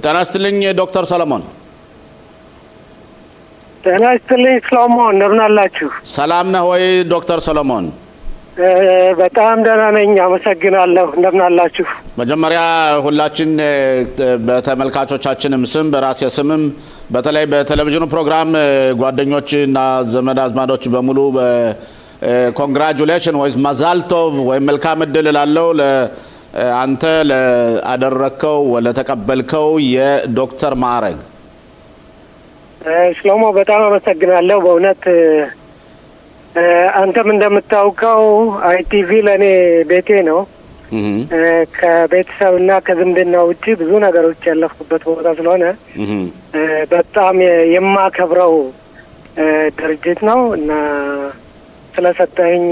ጤና ይስጥልኝ ዶክተር ሰለሞን። ጤና ይስጥልኝ ሰለሞን፣ እንደምን አላችሁ? ሰላም ነህ ወይ ዶክተር ሰለሞን? በጣም ደህና ነኝ፣ አመሰግናለሁ። እንደምን አላችሁ? መጀመሪያ ሁላችን በተመልካቾቻችንም ስም በራሴ ስምም በተለይ በቴሌቪዥኑ ፕሮግራም ጓደኞችና ዘመድ አዝማዶች በሙሉ ኮንግራቹሌሽን ወይ ማዛልቶቭ ወይ መልካም እድል እላለሁ አንተ ለአደረከው ወለተቀበልከው የዶክተር ማዕረግ። ሰለሞ በጣም አመሰግናለሁ። በእውነት አንተም እንደምታውቀው አይቲቪ ለኔ ቤቴ ነው። ከቤተሰብና ከዝምድና ውጪ ብዙ ነገሮች ያለፍኩበት ቦታ ስለሆነ በጣም የማከብረው ድርጅት ነው እና ስለሰጠኝ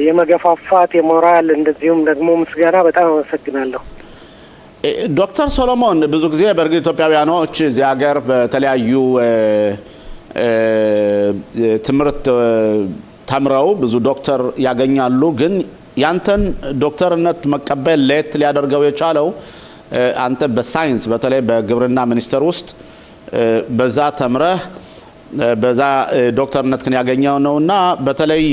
የመገፋፋት የሞራል እንደዚሁም ደግሞ ምስጋና በጣም አመሰግናለሁ። ዶክተር ሰለሞን ብዙ ጊዜ በእርግጥ ኢትዮጵያውያኖች እዚህ ሀገር በተለያዩ ትምህርት ተምረው ብዙ ዶክተር ያገኛሉ። ግን ያንተን ዶክተርነት መቀበል ለየት ሊያደርገው የቻለው አንተ በሳይንስ በተለይ በግብርና ሚኒስቴር ውስጥ በዛ ተምረህ በዛ ዶክተርነት ግን ያገኘው ነውና በተለይ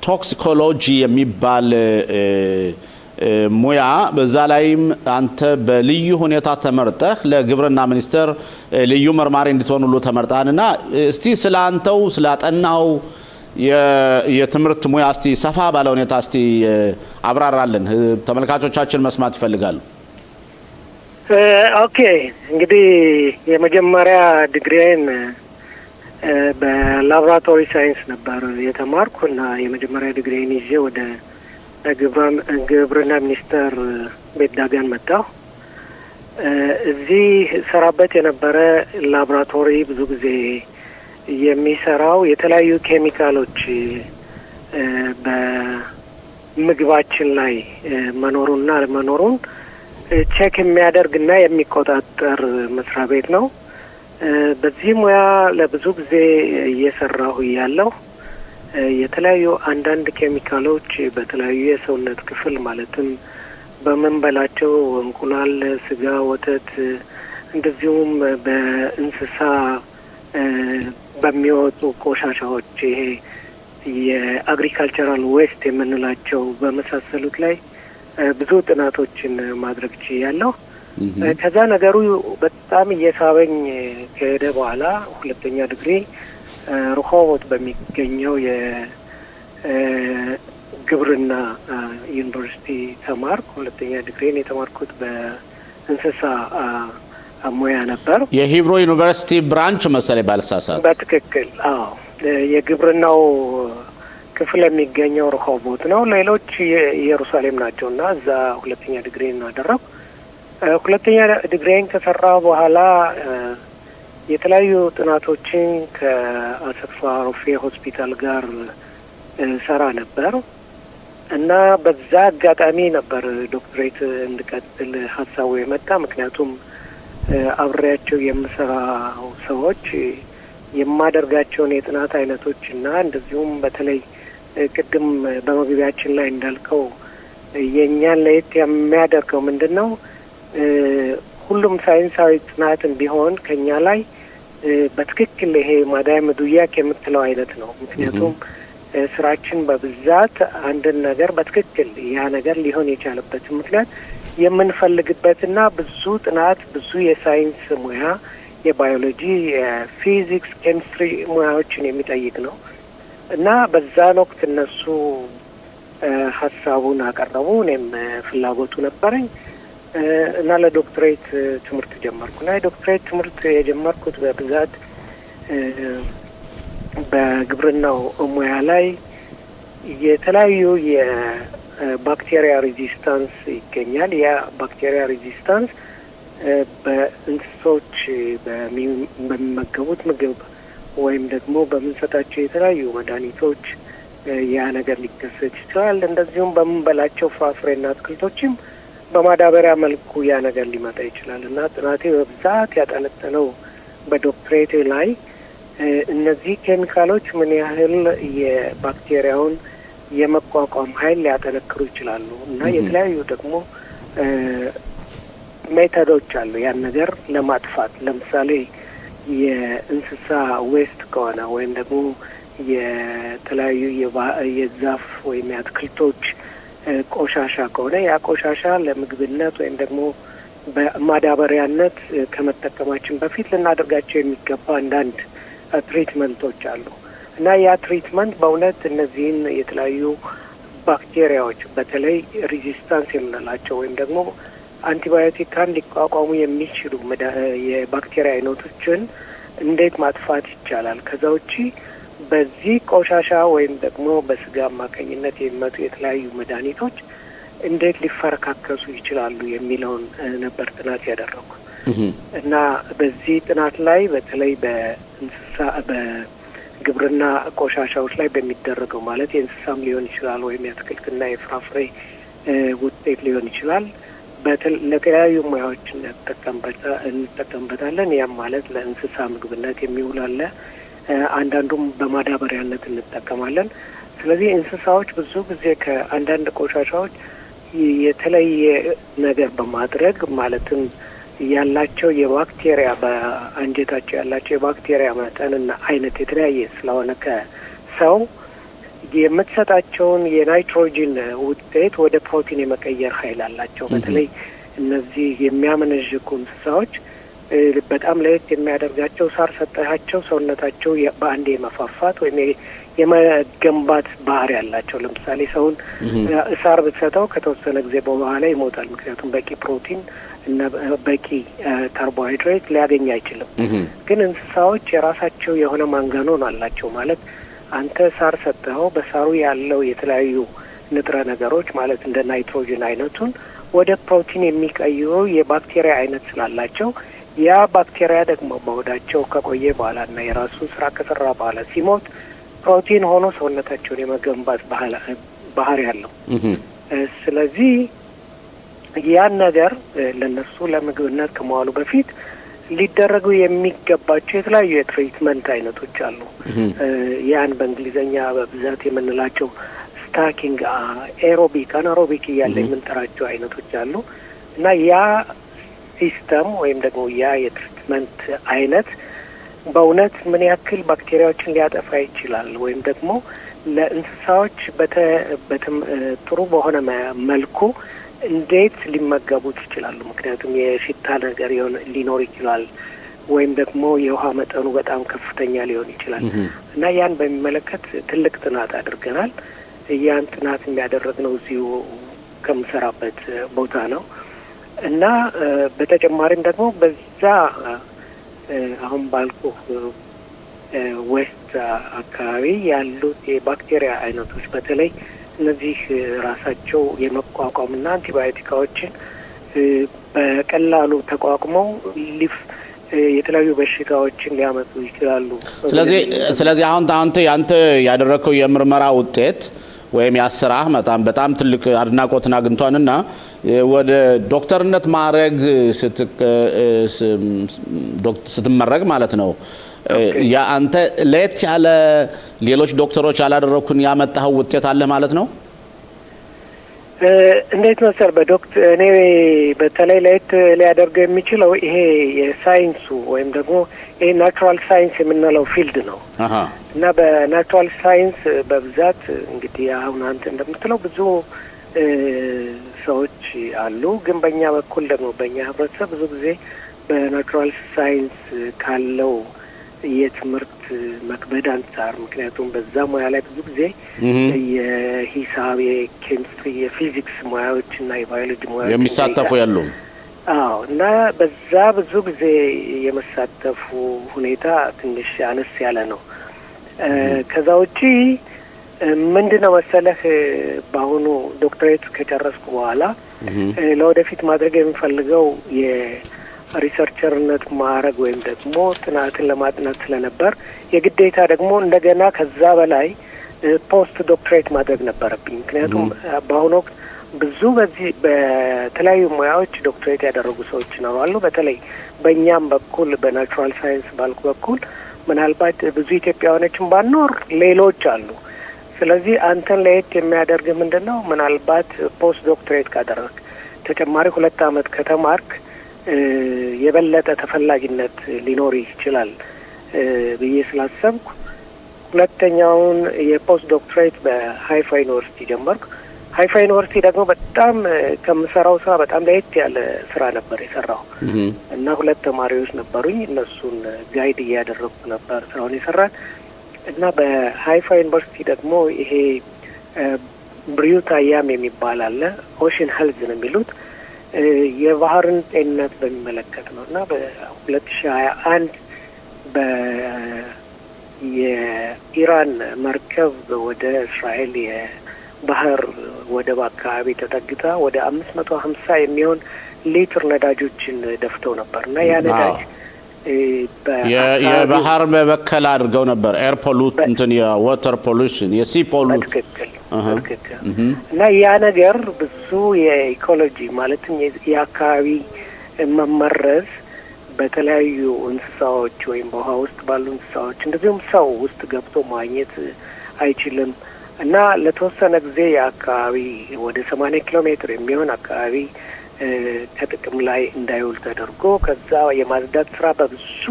ቶክሲኮሎጂ የሚባል ሙያ በዛ ላይም አንተ በልዩ ሁኔታ ተመርጠህ ለግብርና ሚኒስቴር ልዩ መርማሪ እንድትሆን ሁሉ ተመርጠሃልና እስቲ ስላንተው ስላጠናው የትምህርት ሙያ እስቲ ሰፋ ባለ ሁኔታ እስቲ አብራራልን፣ ተመልካቾቻችን መስማት ይፈልጋሉ። ኦኬ፣ እንግዲህ የመጀመሪያ ዲግሪዬን በላቦራቶሪ ሳይንስ ነበር የተማርኩና የመጀመሪያ ዲግሪዬን ይዤ ወደ ግብርና ሚኒስቴር ቤት ዳገን መጣሁ። እዚህ ሰራበት የነበረ ላቦራቶሪ ብዙ ጊዜ የሚሰራው የተለያዩ ኬሚካሎች በምግባችን ላይ መኖሩንና አለመኖሩን ቼክ የሚያደርግና የሚቆጣጠር መስሪያ ቤት ነው። በዚህ ሙያ ለብዙ ጊዜ እየሰራሁ ያለሁ የተለያዩ አንዳንድ ኬሚካሎች በተለያዩ የሰውነት ክፍል ማለትም በመንበላቸው እንቁላል፣ ስጋ፣ ወተት እንደዚሁም በእንስሳ በሚወጡ ቆሻሻዎች ይሄ የአግሪካልቸራል ዌስት የምንላቸው በመሳሰሉት ላይ ብዙ ጥናቶችን ማድረግ ችያለሁ። ከዛ ነገሩ በጣም እየሳበኝ ከሄደ በኋላ ሁለተኛ ዲግሪ ሮሆቦት በሚገኘው የግብርና ዩኒቨርሲቲ ተማርኩ። ሁለተኛ ዲግሪን የተማርኩት በእንስሳ ሙያ ነበር። የሂብሮ ዩኒቨርሲቲ ብራንች መሰለኝ ባልሳሳት። በትክክል አዎ። የግብርናው ክፍል የሚገኘው ሮሆቦት ነው። ሌሎች ኢየሩሳሌም ናቸውና እዛ ሁለተኛ ዲግሪን አደረኩ። ሁለተኛ ዲግሪን ከሰራ በኋላ የተለያዩ ጥናቶችን ከአሰፋ ሮፌ ሆስፒታል ጋር ሰራ ነበር እና በዛ አጋጣሚ ነበር ዶክትሬት እንድቀጥል ሀሳቡ የመጣ። ምክንያቱም አብሬያቸው የምሰራው ሰዎች የማደርጋቸውን የጥናት አይነቶች እና እንደዚሁም በተለይ ቅድም በመግቢያችን ላይ እንዳልከው የእኛን ለየት የሚያደርገው ምንድን ነው? ሁሉም ሳይንሳዊ ጥናትን ቢሆን ከኛ ላይ በትክክል ይሄ ማዳያ መዱያክ የምትለው አይነት ነው። ምክንያቱም ስራችን በብዛት አንድን ነገር በትክክል ያ ነገር ሊሆን የቻለበት ምክንያት የምንፈልግበትና ብዙ ጥናት ብዙ የሳይንስ ሙያ የባዮሎጂ፣ የፊዚክስ፣ ኬሚስትሪ ሙያዎችን የሚጠይቅ ነው እና በዛን ወቅት እነሱ ሀሳቡን አቀረቡ። እኔም ፍላጎቱ ነበረኝ እና ለዶክትሬት ትምህርት ጀመርኩ እና የዶክትሬት ትምህርት የጀመርኩት በብዛት በግብርናው ሙያ ላይ የተለያዩ የባክቴሪያ ሬዚስታንስ ይገኛል። ያ ባክቴሪያ ሬዚስታንስ በእንስሶች በሚመገቡት ምግብ ወይም ደግሞ በምንሰጣቸው የተለያዩ መድኃኒቶች ያ ነገር ሊከሰት ይችላል። እንደዚሁም በምንበላቸው ፍራፍሬና አትክልቶችም በማዳበሪያ መልኩ ያ ነገር ሊመጣ ይችላል እና ጥናቴ በብዛት ያጠነጠነው በዶክትሬቴ ላይ እነዚህ ኬሚካሎች ምን ያህል የባክቴሪያውን የመቋቋም ኃይል ሊያጠነክሩ ይችላሉ እና የተለያዩ ደግሞ ሜቶዶች አሉ ያን ነገር ለማጥፋት። ለምሳሌ የእንስሳ ዌስት ከሆነ ወይም ደግሞ የተለያዩ የዛፍ ወይም የአትክልቶች ቆሻሻ ከሆነ ያ ቆሻሻ ለምግብነት ወይም ደግሞ በማዳበሪያነት ከመጠቀማችን በፊት ልናደርጋቸው የሚገባ አንዳንድ ትሪትመንቶች አሉ እና ያ ትሪትመንት በእውነት እነዚህን የተለያዩ ባክቴሪያዎች በተለይ ሬዚስታንስ የምንላቸው ወይም ደግሞ አንቲባዮቲካን ሊቋቋሙ የሚችሉ የባክቴሪያ አይነቶችን እንዴት ማጥፋት ይቻላል? ከዛ ውጪ በዚህ ቆሻሻ ወይም ደግሞ በስጋ አማካኝነት የሚመጡ የተለያዩ መድኃኒቶች እንዴት ሊፈረካከሱ ይችላሉ የሚለውን ነበር ጥናት ያደረኩት እና በዚህ ጥናት ላይ በተለይ በግብርና ቆሻሻዎች ላይ በሚደረገው ማለት የእንስሳም ሊሆን ይችላል ወይም የአትክልትና የፍራፍሬ ውጤት ሊሆን ይችላል ለተለያዩ ሙያዎች እንጠቀምበታለን። ያም ማለት ለእንስሳ ምግብነት የሚውል አለ፣ አንዳንዱም በማዳበሪያነት እንጠቀማለን። ስለዚህ እንስሳዎች ብዙ ጊዜ ከአንዳንድ ቆሻሻዎች የተለየ ነገር በማድረግ ማለትም ያላቸው የባክቴሪያ በአንጀታቸው ያላቸው የባክቴሪያ መጠንና አይነት የተለያየ ስለሆነ ከሰው የምትሰጣቸውን የናይትሮጂን ውጤት ወደ ፕሮቲን የመቀየር ኃይል አላቸው። በተለይ እነዚህ የሚያመነዥጉ እንስሳዎች በጣም ለየት የሚያደርጋቸው ሳር ሰጠሃቸው ሰውነታቸው በአንዴ የመፋፋት ወይም የመገንባት ባህሪ ያላቸው። ለምሳሌ ሰውን ሳር ብትሰጠው ከተወሰነ ጊዜ በኋላ ይሞታል። ምክንያቱም በቂ ፕሮቲን እና በቂ ካርቦሃይድሬት ሊያገኝ አይችልም። ግን እንስሳዎች የራሳቸው የሆነ ማንጋኖን አላቸው። ማለት አንተ ሳር ሰጠኸው በሳሩ ያለው የተለያዩ ንጥረ ነገሮች ማለት እንደ ናይትሮጅን አይነቱን ወደ ፕሮቲን የሚቀይሩ የባክቴሪያ አይነት ስላላቸው ያ ባክቴሪያ ደግሞ በሆዳቸው ከቆየ በኋላ እና የራሱን ስራ ከሰራ በኋላ ሲሞት ፕሮቲን ሆኖ ሰውነታቸውን የመገንባት ባህሪ ያለው። ስለዚህ ያን ነገር ለነሱ ለምግብነት ከመዋሉ በፊት ሊደረጉ የሚገባቸው የተለያዩ የትሪትመንት አይነቶች አሉ። ያን በእንግሊዘኛ በብዛት የምንላቸው ስታኪንግ፣ ኤሮቢክ፣ አናሮቢክ እያለ የምንጠራቸው አይነቶች አሉ እና ያ ሲስተም ወይም ደግሞ ያ የትሪትመንት አይነት በእውነት ምን ያክል ባክቴሪያዎችን ሊያጠፋ ይችላል ወይም ደግሞ ለእንስሳዎች ጥሩ በሆነ መልኩ እንዴት ሊመገቡት ይችላሉ? ምክንያቱም የሽታ ነገር ሊኖር ይችላል ወይም ደግሞ የውሃ መጠኑ በጣም ከፍተኛ ሊሆን ይችላል እና ያን በሚመለከት ትልቅ ጥናት አድርገናል። ያን ጥናት የሚያደረግነው እዚሁ ከምሰራበት ቦታ ነው እና በተጨማሪም ደግሞ በዛ አሁን ባልኩ ዌስት አካባቢ ያሉት የባክቴሪያ አይነቶች በተለይ እነዚህ ራሳቸው የመቋቋምና አንቲባዮቲካዎችን በቀላሉ ተቋቁመው የተለያዩ በሽታዎችን ሊያመጡ ይችላሉ። ስለዚህ አሁን አንተ ያደረከው የምርመራ ውጤት ወይም ያስራህ በጣም ትልቅ አድናቆትን አግኝቷልና ወደ ዶክተርነት ማዕረግ ስትመረቅ ማለት ነው አንተ ለየት ያለ ሌሎች ዶክተሮች ያላደረኩን ያመጣው ውጤት አለ ማለት ነው? እንዴት መሰል እኔ በተለይ ለየት ሊያደርገው የሚችለው ይሄ የሳይንሱ ወይም ደግሞ ይሄ ናቹራል ሳይንስ የምንለው ፊልድ ነው እና በናቹራል ሳይንስ በብዛት እንግዲህ አሁን አንተ እንደምትለው ብዙ ሰዎች አሉ። ግን በእኛ በኩል ደግሞ በእኛ ህብረተሰብ ብዙ ጊዜ በናቹራል ሳይንስ ካለው የትምህርት መክበድ አንጻር ምክንያቱም በዛ ሙያ ላይ ብዙ ጊዜ የሂሳብ፣ የኬሚስትሪ፣ የፊዚክስ ሙያዎች እና የባዮሎጂ ሙያዎች የሚሳተፉ ያሉ እና በዛ ብዙ ጊዜ የመሳተፉ ሁኔታ ትንሽ አነስ ያለ ነው። ከዛ ውጪ ምንድነው መሰለህ በአሁኑ ዶክተሬት ከጨረስኩ በኋላ ለወደፊት ማድረግ የሚፈልገው የሪሰርቸርነት ማዕረግ ወይም ደግሞ ጥናትን ለማጥናት ስለነበር የግዴታ ደግሞ እንደገና ከዛ በላይ ፖስት ዶክተሬት ማድረግ ነበረብኝ። ምክንያቱም በአሁኑ ወቅት ብዙ በዚህ በተለያዩ ሙያዎች ዶክተሬት ያደረጉ ሰዎች ይኖራሉ። በተለይ በእኛም በኩል በናቹራል ሳይንስ ባልኩ በኩል ምናልባት ብዙ ኢትዮጵያውያኖችን ባኖር ሌሎች አሉ። ስለዚህ አንተን ለየት የሚያደርግ ምንድነው ምናልባት ፖስት ዶክተሬት ካደረግ ተጨማሪ 2 አመት ከተማርክ የበለጠ ተፈላጊነት ሊኖር ይችላል ብዬ ስላሰብኩ ሁለተኛውን የፖስት ዶክትሬት በሃይፋ ዩኒቨርሲቲ ጀመርኩ። ሃይፋ ዩኒቨርሲቲ ደግሞ በጣም ከምሰራው ስራ በጣም ለየት ያለ ስራ ነበር የሰራው እና 2 ተማሪዎች ነበሩኝ። እነሱን ጋይድ እያደረኩ ነበር ስራውን የሰራን እና በሃይፋ ዩኒቨርሲቲ ደግሞ ይሄ ብሪዩት አያም የሚባል አለ። ኦሽን ሄልዝ ነው የሚሉት የባህርን ጤንነት በሚመለከት ነው እና በ2021 የኢራን መርከብ ወደ እስራኤል የባህር ወደብ አካባቢ ተጠግታ ወደ 550 የሚሆን ሊትር ነዳጆችን ደፍተው ነበር እና ያ ነዳጅ የባህር መበከል አድርገው ነበር። ኤር ፖሉት እንትን የዋተር ፖሉሽን የሲ ፖሉት ትክክል እና ያ ነገር ብዙ የኢኮሎጂ ማለትም የአካባቢ መመረዝ በተለያዩ እንስሳዎች ወይም በውሃ ውስጥ ባሉ እንስሳዎች እንደዚሁም ሰው ውስጥ ገብቶ ማግኘት አይችልም እና ለተወሰነ ጊዜ የአካባቢ ወደ 80 ኪሎ ሜትር የሚሆን አካባቢ ከጥቅም ላይ እንዳይውል ተደርጎ ከዛ የማጽዳት ስራ በብዙ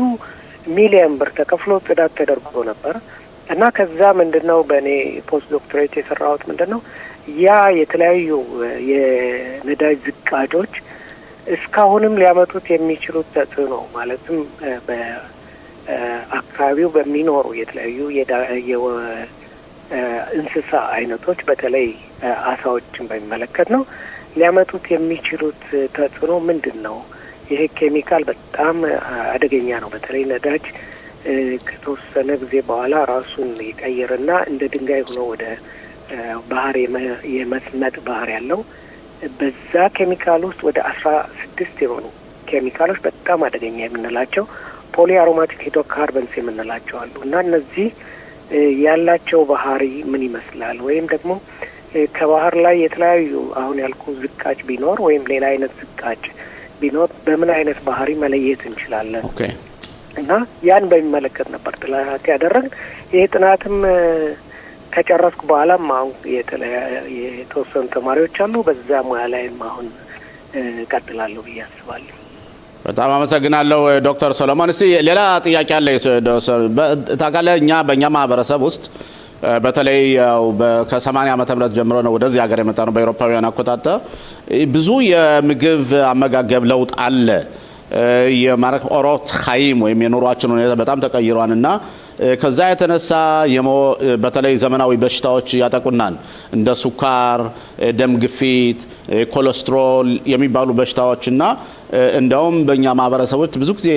ሚሊዮን ብር ተከፍሎ ጽዳት ተደርጎ ነበር እና ከዛ ምንድነው በእኔ ፖስት ዶክትሬት የሰራሁት ምንድነው ያ የተለያዩ የነዳጅ ዝቃጮች እስካሁንም ሊያመጡት የሚችሉት ተጽዕኖ ማለትም በአካባቢው በሚኖሩ የተለያዩ እንስሳ አይነቶች በተለይ አሳዎችን በሚመለከት ነው ሊያመጡት የሚችሉት ተጽዕኖ ምንድን ነው? ይሄ ኬሚካል በጣም አደገኛ ነው። በተለይ ነዳጅ ከተወሰነ ጊዜ በኋላ ራሱን ይቀይርና እንደ ድንጋይ ሆኖ ወደ ባህር የመስመጥ ባህር ያለው በዛ ኬሚካል ውስጥ ወደ 16 የሆኑ ኬሚካሎች በጣም አደገኛ የምንላቸው ፖሊ አሮማቲክ ሃይድሮካርበንስ የምንላቸው አሉ እና እነዚህ ያላቸው ባህሪ ምን ይመስላል? ወይም ደግሞ ከባህር ላይ የተለያዩ አሁን ያልኩ ዝቃጭ ቢኖር ወይም ሌላ አይነት ዝቃጭ ቢኖር በምን አይነት ባህሪ መለየት እንችላለን? እና ያን በሚመለከት ነበር ጥናት ያደረግን። ይሄ ጥናትም ከጨረስኩ በኋላም አሁን የተወሰኑ ተማሪዎች አሉ። በዛ ሙያ ላይም አሁን ቀጥላለሁ ብዬ አስባለሁ። በጣም አመሰግናለሁ ዶክተር ሰሎሞን። እስቲ ሌላ ጥያቄ አለ። ታውቃለህ እኛ በእኛ ማህበረሰብ ውስጥ በተለይ ከ80 ዓመተ ምህረት ጀምሮ ነው ወደዚህ ሀገር የመጣ ነው በአውሮፓውያን አቆጣጠር። ብዙ የምግብ አመጋገብ ለውጥ አለ። የማረክ ኦሮት ኻይም ወይም የኑሯችን ሁኔታ በጣም ተቀይሯልና ከዛ የተነሳ በተለይ ዘመናዊ በሽታዎች ያጠቁናል። እንደ ሱካር፣ ደም ግፊት፣ ኮሌስትሮል የሚባሉ በሽታዎችና እንደውም በእኛ ማህበረሰቦች ብዙ ጊዜ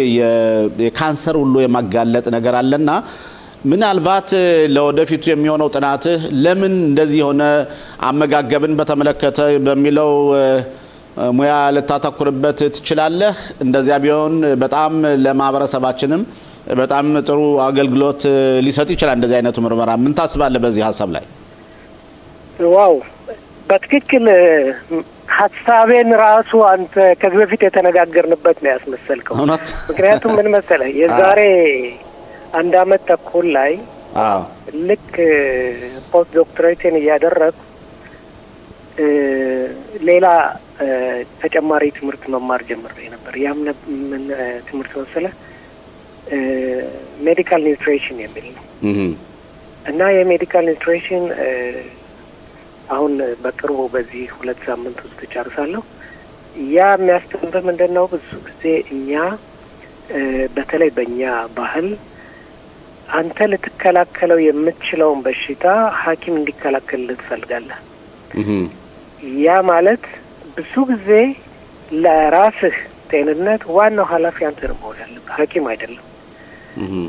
የካንሰር ሁሉ የማጋለጥ ነገር አለና ምናልባት ለወደፊቱ የሚሆነው ጥናትህ ለምን እንደዚህ የሆነ አመጋገብን በተመለከተ በሚለው ሙያ ልታተኩርበት ትችላለህ? እንደዚያ ቢሆን በጣም ለማህበረሰባችንም በጣም ጥሩ አገልግሎት ሊሰጥ ይችላል እንደዚህ አይነቱ ምርመራ። ምን ታስባለህ በዚህ ሀሳብ ላይ? ዋው በትክክል ሀሳቤን ራሱ አንተ ከዚህ በፊት የተነጋገርንበት ነው ያስመሰልከው። ምክንያቱም ምን መሰለህ የዛሬ 1 አመት ተኩል ላይ ልክ ፖስት ዶክትሬትን እያደረግኩ ሌላ ተጨማሪ ትምህርት መማር ጀምሬ ነበር። ያም ምን ትምህርት መሰለህ ሜዲካል ኒውትሪሽን የሚል ነው እና የሜዲካል ኒውትሪሽን አሁን በቅርቡ በዚህ 2 ሳምንት ውስጥ ጨርሳለሁ። ያ የሚያስተምረው ምንድነው ብዙ ጊዜ እኛ በተለይ በእኛ ባህል አንተ ልትከላከለው የምትችለውን በሽታ ሐኪም እንዲከላከልልህ ትፈልጋለህ። ያ ማለት ብዙ ጊዜ ለራስህ ጤንነት ዋናው ኃላፊ አንተ ነው መሆን ያለብህ፣ ሐኪም አይደለም።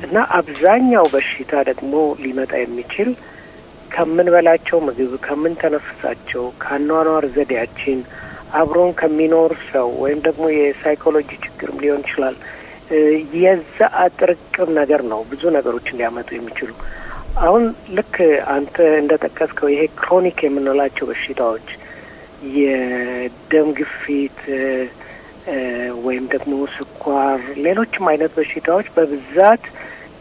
እና አብዛኛው በሽታ ደግሞ ሊመጣ የሚችል ከምንበላቸው ምግብ፣ ከምንተነፍሳቸው፣ ከአኗኗር ዘዴያችን አብሮን ከሚኖር ሰው ወይም ደግሞ የሳይኮሎጂ ችግርም ሊሆን ይችላል። የዛ ጥርቅም ነገር ነው ብዙ ነገሮችን ሊያመጡ የሚችሉ። አሁን ልክ አንተ እንደጠቀስከው ይሄ ክሮኒክ የምንላቸው በሽታዎች የደም ግፊት ወይም ደግሞ ስኳር፣ ሌሎችም አይነት በሽታዎች በብዛት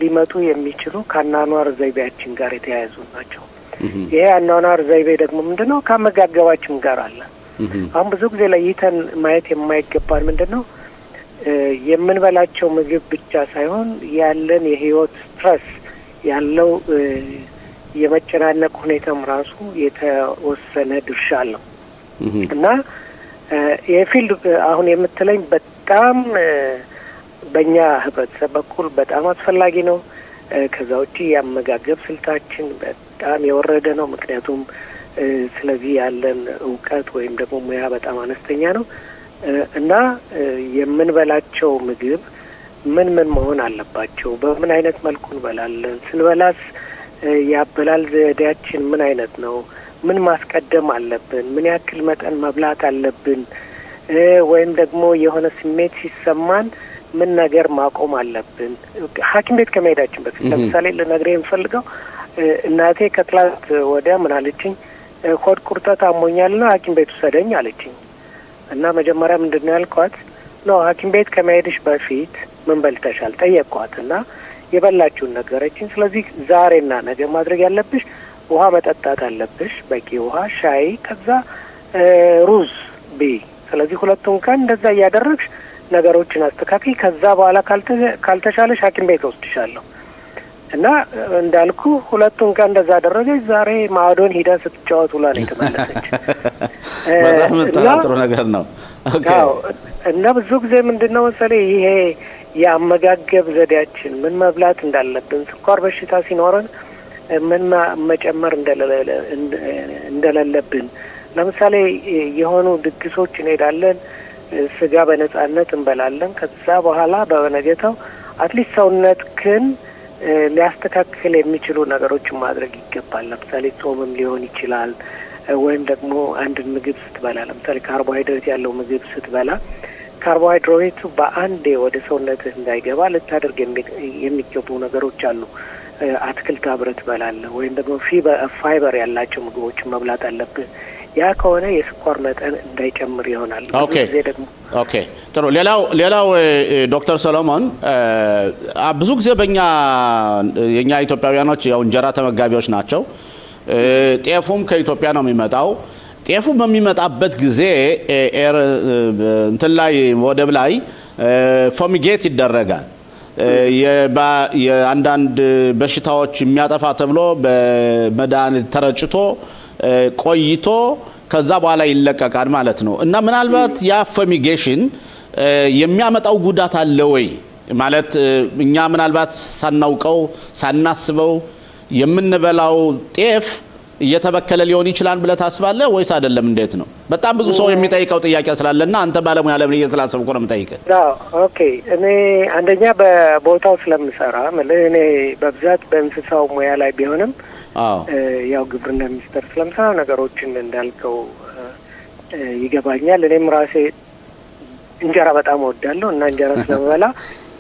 ሊመጡ የሚችሉ ከአኗኗር ዘይቤያችን ጋር የተያያዙ ናቸው። ይሄ አኗኗር ዘይቤ ደግሞ ምንድነው? ከአመጋገባችን ጋር አለ። አሁን ብዙ ጊዜ ለይተን ማየት የማይገባን ምንድነው የምንበላቸው ምግብ ብቻ ሳይሆን ያለን የህይወት ስትረስ ያለው የመጨናነቅ ሁኔታም ራሱ የተወሰነ ድርሻ አለው እና የፊልድ አሁን የምትለኝ በጣም በእኛ ህብረተሰብ በኩል በጣም አስፈላጊ ነው። ከዛ ውጪ የአመጋገብ ስልታችን በጣም የወረደ ነው። ምክንያቱም ስለዚህ ያለን እውቀት ወይም ደግሞ ሙያ በጣም አነስተኛ ነው እና የምንበላቸው ምግብ ምን መሆን አለባቸው? በምን አይነት መልኩ እንበላለን? ስንበላስ ያበላል ዘዴያችን ምን አይነት ነው? ምን ማስቀደም አለብን? ምን ያክል መጠን መብላት አለብን? ወይም ደግሞ የሆነ ስሜት ሲሰማን ምን ነገር ማቆም አለብን? ሐኪም ቤት ከመሄዳችን በፊት ለምሳሌ ልነግርህ የምፈልገው እናቴ ከትላንት ወዲያ ምን አለችኝ? ሆድ ቁርጠት አሞኛልና ሐኪም ቤት ውሰደኝ አለችኝ። እና መጀመሪያ ምንድነው ያልኳት? ነው ሐኪም ቤት ከመሄድሽ በፊት ምን በልተሻል ጠየቅኳት እና የበላችሁን ነገረችኝ። ስለዚህ ዛሬና ነገ ማድረግ ያለብሽ ውሃ መጠጣት አለብሽ፣ በቂ ውሃ፣ ሻይ፣ ከዛ ሩዝ ቢ። ስለዚህ ሁለቱን ቀን እንደዛ እያደረግሽ ነገሮችን አስተካክል። ከዛ በኋላ ካልተሻለሽ ሐኪም ቤት ወስድሻለሁ እና እንዳልኩ ሁለቱን ቀን እንደዛ አደረገች። ዛሬ ማዕዶን ሂዳ ስትጫወት ውላ ነው የተመለሰች። በጣም ጥሩ ነገር ነው። ኦኬ። እና ብዙ ጊዜ ምንድነው መሰለኝ ይሄ የአመጋገብ ዘዴያችን ምን መብላት እንዳለብን፣ ስኳር በሽታ ሲኖረን ምን መጨመር እንደሌለብን፣ ለምሳሌ የሆኑ ድግሶች እንሄዳለን፣ ስጋ በነጻነት እንበላለን። ከዛ በኋላ በነገታው አትሊስት ሰውነትህን ሊያስተካክል የሚችሉ ነገሮችን ማድረግ ይገባል። ለምሳሌ ጾምም ሊሆን ይችላል። ወይም ደግሞ አንድ ምግብ ስትበላ ለምሳሌ ካርቦሃይድሬት ያለው ምግብ ስትበላ ካርቦሃይድሬቱ በአንዴ ወደ ሰውነትህ እንዳይገባ ልታደርግ የሚገቡ ነገሮች አሉ። አትክልት አብረህ ትበላለህ ወይም ደግሞ ፋይበር ያላቸው ምግቦችን መብላት አለብህ። ያ ከሆነ የስኳር መጠን እንዳይጨምር ይሆናል። ኦኬ ጥሩ። ሌላው ዶክተር ሰሎሞን ብዙ ጊዜ የኛ ኢትዮጵያውያኖች ያው እንጀራ ተመጋቢዎች ናቸው። ጤፉም ከኢትዮጵያ ነው የሚመጣው። ጤፉ በሚመጣበት ጊዜ እንትን ላይ ወደብ ላይ ፎሚጌት ይደረጋል። የአንዳንድ በሽታዎች የሚያጠፋ ተብሎ በመድኃኒት ተረጭቶ ቆይቶ ከዛ በኋላ ይለቀቃል ማለት ነው። እና ምናልባት ያ ፎሚጌሽን የሚያመጣው ጉዳት አለ ወይ ማለት እኛ ምናልባት ሳናውቀው ሳናስበው የምንበላው ጤፍ እየተበከለ ሊሆን ይችላል ብለህ ታስባለህ ወይስ አይደለም? እንዴት ነው? በጣም ብዙ ሰው የሚጠይቀው ጥያቄ ስላለና አንተ ባለሙያ ለምን እየተላሰብኩ ነው የምጠይቅህ? ኦኬ እኔ አንደኛ በቦታው ስለምሰራ እኔ በብዛት በእንስሳው ሙያ ላይ ቢሆንም ያው ግብርና ሚኒስቴር ስለምሰራ ነገሮችን እንዳልከው ይገባኛል። እኔም ራሴ እንጀራ በጣም እወዳለሁ እና እንጀራ ስለምበላ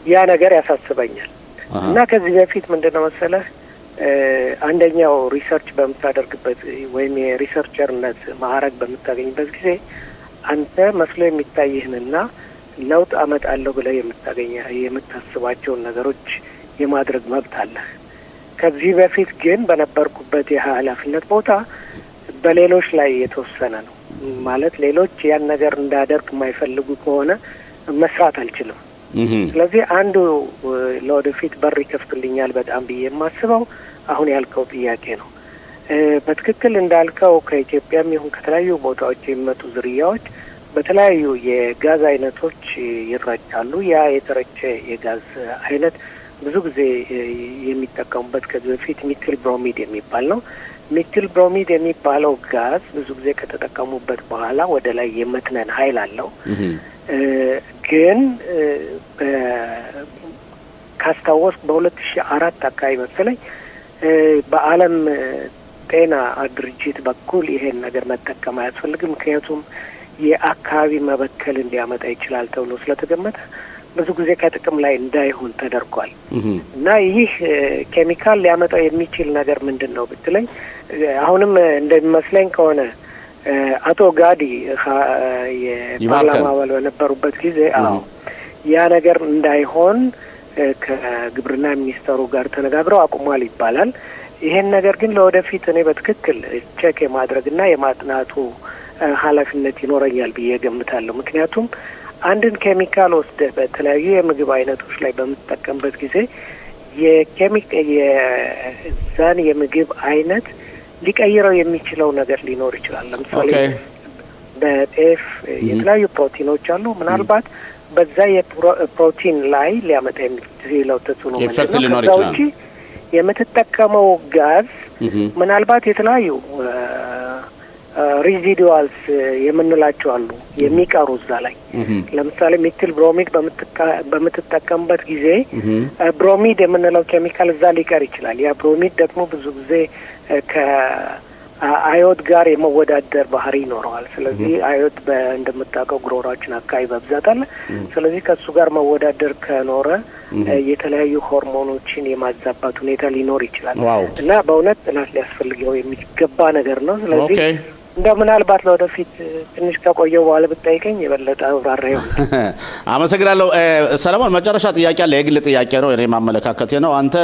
ያ ነገር ያሳስበኛል። እና ከዚህ በፊት ምንድነው መሰለህ አንደኛው ሪሰርች በምታደርግበት ወይም የሪሰርቸርነት ማዕረግ በምታገኝበት ጊዜ አንተ መስሎ የሚታይህንና ለውጥ አመጣለሁ ብለህ የምታስባቸውን ነገሮች የማድረግ መብት አለህ። ከዚህ በፊት ግን በነበርኩበት የኃላፊነት ቦታ በሌሎች ላይ የተወሰነ ነው ማለት ሌሎች ያን ነገር እንዳደርግ የማይፈልጉ ከሆነ መስራት አልችልም። ስለዚህ አንዱ ለወደፊት በር ይከፍትልኛል በጣም ብዬ የማስበው አሁን ያልከው ጥያቄ ነው። በትክክል እንዳልከው ከኢትዮጵያም ይሁን ከተለያዩ ቦታዎች የሚመጡ ዝርያዎች በተለያዩ የጋዝ አይነቶች ይረጫሉ። ያ የተረጨ የጋዝ አይነት ብዙ ጊዜ የሚጠቀሙበት ከዚህ በፊት ሚቲል ብሮሚድ የሚባል ነው። ሚቲል ብሮሚድ የሚባለው ጋዝ ብዙ ጊዜ ከተጠቀሙበት በኋላ ወደ ላይ የመትነን ኃይል አለው። ግን ካስታወስኩ በ2004 አካባቢ መሰለኝ በዓለም ጤና ድርጅት በኩል ይሄን ነገር መጠቀም አያስፈልግም፣ ምክንያቱም የአካባቢ መበከል እንዲያመጣ ይችላል ተብሎ ስለተገመተ ብዙ ጊዜ ከጥቅም ላይ እንዳይሆን ተደርጓል። እና ይህ ኬሚካል ሊያመጣው የሚችል ነገር ምንድን ነው ብትለኝ አሁንም እንደሚመስለኝ ከሆነ አቶ ጋዲ የፓርላማ አባል በነበሩበት ጊዜ ያ ነገር እንዳይሆን ከግብርና ሚኒስተሩ ጋር ተነጋግረው አቁሟል ይባላል። ይሄን ነገር ግን ለወደፊት እኔ በትክክል ቼክ የማድረግና የማጥናቱ ኃላፊነት ይኖረኛል ብዬ ገምታለሁ። ምክንያቱም አንድን ኬሚካል ወስደህ በተለያዩ የምግብ አይነቶች ላይ በምትጠቀምበት ጊዜ የዛን የምግብ አይነት ሊቀይረው የሚችለው ነገር ሊኖር ይችላል። ለምሳሌ በጤፍ የተለያዩ ፕሮቲኖች አሉ። ምናልባት በዛ የፕሮቲን ላይ ሊያመጣ የሚችለው ተጽዕኖ ምንድነው? ከዛ ውጪ የምትጠቀመው ጋዝ ምናልባት የተለያዩ ሪዚዲዋልስ የምንላቸው አሉ የሚቀሩ እዛ ላይ። ለምሳሌ ሚቲል ብሮሚድ በምትጠቀምበት ጊዜ ብሮሚድ የምንለው ኬሚካል እዛ ሊቀር ይችላል። ያ ብሮሚድ ደግሞ ብዙ ጊዜ ከአዮድ ጋር የመወዳደር ባህሪ ይኖረዋል። ስለዚህ አዮድ እንደምታውቀው ጉሮሯችን አካባቢ በብዛት አለ። ስለዚህ ከእሱ ጋር መወዳደር ከኖረ የተለያዩ ሆርሞኖችን የማዛባት ሁኔታ ሊኖር ይችላል እና በእውነት ጥናት ሊያስፈልገው የሚገባ ነገር ነው። ስለዚህ እንደ ምናልባት ለወደፊት ትንሽ ከቆየው በኋላ ብታይቀኝ የበለጠ አብራራ ይሆናል። አመሰግናለሁ። ሰለሞን መጨረሻ ጥያቄ አለ። የግል ጥያቄ ነው፣ እኔ ማመለካከቴ ነው። አንተ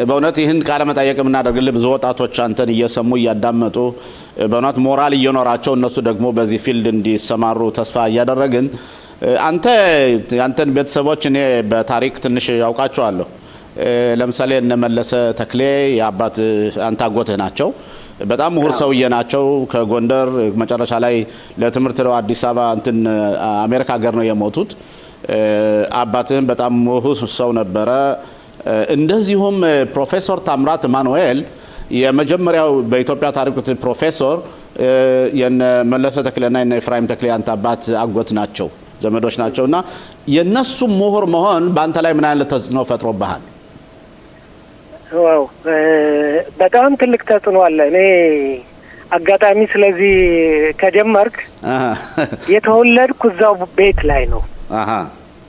በእውነት ይህን ቃለ መጠየቅ የምናደርግልህ ብዙ ወጣቶች አንተን እየሰሙ እያዳመጡ በእውነት ሞራል እየኖራቸው እነሱ ደግሞ በዚህ ፊልድ እንዲሰማሩ ተስፋ እያደረግን አንተን ቤተሰቦች እኔ በታሪክ ትንሽ ያውቃቸዋለሁ። ለምሳሌ እነ መለሰ ተክሌ የአባት አንተ አጎትህ ናቸው። በጣም ምሁር ሰውዬ ናቸው። ከጎንደር መጨረሻ ላይ ለትምህርት ነው አዲስ አበባ አሜሪካ ሀገር ነው የሞቱት። አባትህም በጣም ምሁር ሰው ነበረ። እንደዚሁም ፕሮፌሰር ታምራት ማኑኤል የመጀመሪያው በኢትዮጵያ ታሪክ ፕሮፌሰር የነ መለሰ ተክሌና የነ ኤፍራይም ተክሌ አንተ አባት አጎት ናቸው፣ ዘመዶች ናቸውና የነሱ ምሁር መሆን በአንተ ላይ ምን አይነት ተጽዕኖ ፈጥሮብሃል? ዋው በጣም ትልቅ ተጽዕኖ አለ። እኔ አጋጣሚ ስለዚህ ከጀመርክ የተወለድኩ እዛው ቤት ላይ ነው።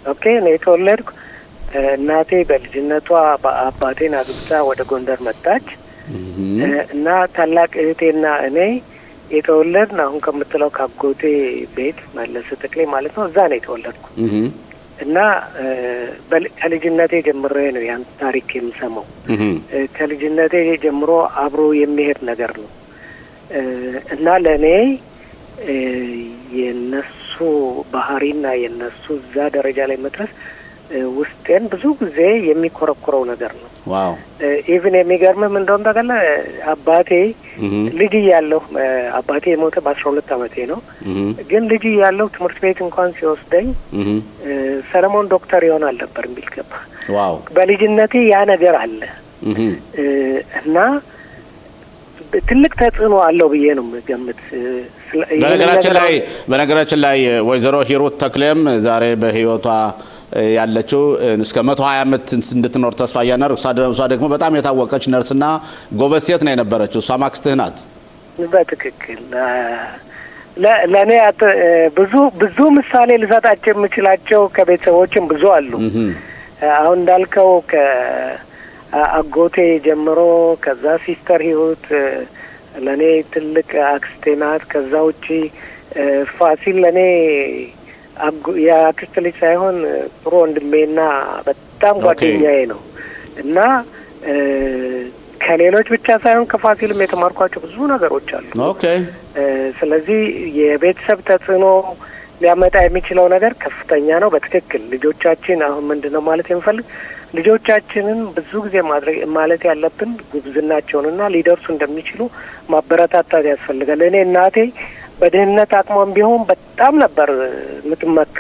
ኦኬ እኔ የተወለድኩ እናቴ በልጅነቷ አባቴን አግብታ ወደ ጎንደር መጣች እና ታላቅ እህቴና እኔ የተወለድን አሁን ከምትለው ካጎቴ ቤት መለሰ ተክሌ ማለት ነው። እዛ ነው የተወለድኩ እና ከልጅነቴ ጀምሮ ነው ያን ታሪክ የምሰማው። ከልጅነቴ ጀምሮ አብሮ የሚሄድ ነገር ነው እና ለእኔ የነሱ ባህሪና የነሱ እዛ ደረጃ ላይ መድረስ ውስጤን ብዙ ጊዜ የሚኮረኩረው ነገር ነው። ዋው ኢቭን የሚገርምህ ምን እንደሆነ ታውቃለህ? አባቴ ልጅ እያለሁ አባቴ የሞተ በ12 ዓመቴ ነው። ግን ልጅ እያለሁ ትምህርት ቤት እንኳን ሲወስደኝ ሰለሞን ዶክተር ይሆናል ነበር የሚል ገባ። ዋው በልጅነቴ ያ ነገር አለ እና ትልቅ ተጽዕኖ አለው ብዬ ነው የምገምት። በነገራችን ላይ ወይዘሮ ሂሩት ተክሌም ዛሬ በህይወቷ ያለችው እስከ 120 ዓመት እንድትኖር ተስፋ ያናር። እሷ ደግሞ በጣም የታወቀች ነርስና ጎበዝ ሴት ነው የነበረችው። እሷ ማክስትህ ናት። በትክክል ለእኔ ብዙ ምሳሌ ልሰጣቸው የምችላቸው ከቤተሰቦችም ብዙ አሉ። አሁን እንዳልከው ከአጎቴ ጀምሮ ከዛ ሲስተር ህይወት ለእኔ ትልቅ አክስቴ ናት። ከዛ ውጪ ፋሲል ለእኔ የአክስት ልጅ ሳይሆን ጥሩ ወንድሜና በጣም ጓደኛዬ ነው እና ከሌሎች ብቻ ሳይሆን ከፋሲልም የተማርኳቸው ብዙ ነገሮች አሉ። ኦኬ ስለዚህ የቤተሰብ ተጽዕኖ ሊያመጣ የሚችለው ነገር ከፍተኛ ነው። በትክክል ልጆቻችን አሁን ምንድነው ማለት የምፈልግ ልጆቻችንን ብዙ ጊዜ ማለት ያለብን ጉብዝናቸውንና ሊደርሱ እንደሚችሉ ማበረታታት ያስፈልጋል። እኔ እናቴ በድህነት አቅሟም ቢሆን በጣም ነበር የምትመካ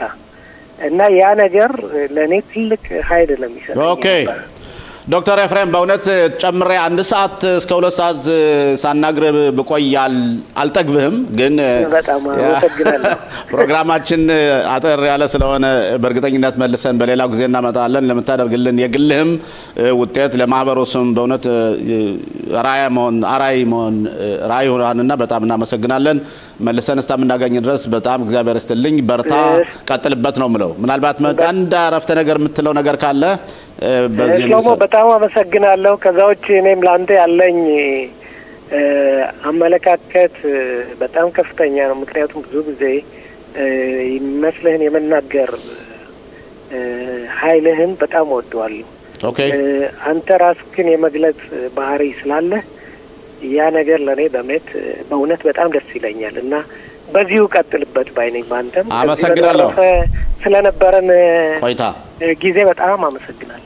እና ያ ነገር ለእኔ ትልቅ ኃይል ነው የሚሰጠኝ። ኦኬ ዶክተር ኤፍሬም በእውነት ጨምሬ 1 ሰዓት እስከ 2 ሰዓት ሳናግርህ ብቆይ አልጠግብህም፣ ግን በጣም አመሰግናለሁ። ፕሮግራማችን አጠር ያለ ስለሆነ በእርግጠኝነት መልሰን በሌላው ጊዜ እናመጣለን። ለምታደርግልን የግልህም ውጤት ለማህበረሰቡ በእውነት አራይ ሆነና በጣም እናመሰግናለን። መልሰን እስከምናገኝ ድረስ በጣም እግዚአብሔር ይስጥልኝ። በርታ፣ ቀጥልበት ነው የምለው። ምናልባት አንድ አረፍተ ነገር የምትለው ነገር ካለ በዚህ ነው። በጣም አመሰግናለሁ። ከዛውጭ እኔም ላንተ ያለኝ አመለካከት በጣም ከፍተኛ ነው። ምክንያቱም ብዙ ጊዜ የሚመስልህን የመናገር ኃይልህን በጣም ወደዋለሁ። ኦኬ አንተ ራስህን የመግለጽ ባህሪ ስላለ ያ ነገር ለኔ በእውነት በጣም ደስ ይለኛል እና በዚሁ ቀጥልበት ባይነኝ። ባንተም አመሰግናለሁ ስለነበረን ቆይታ ጊዜ በጣም አመሰግናለሁ።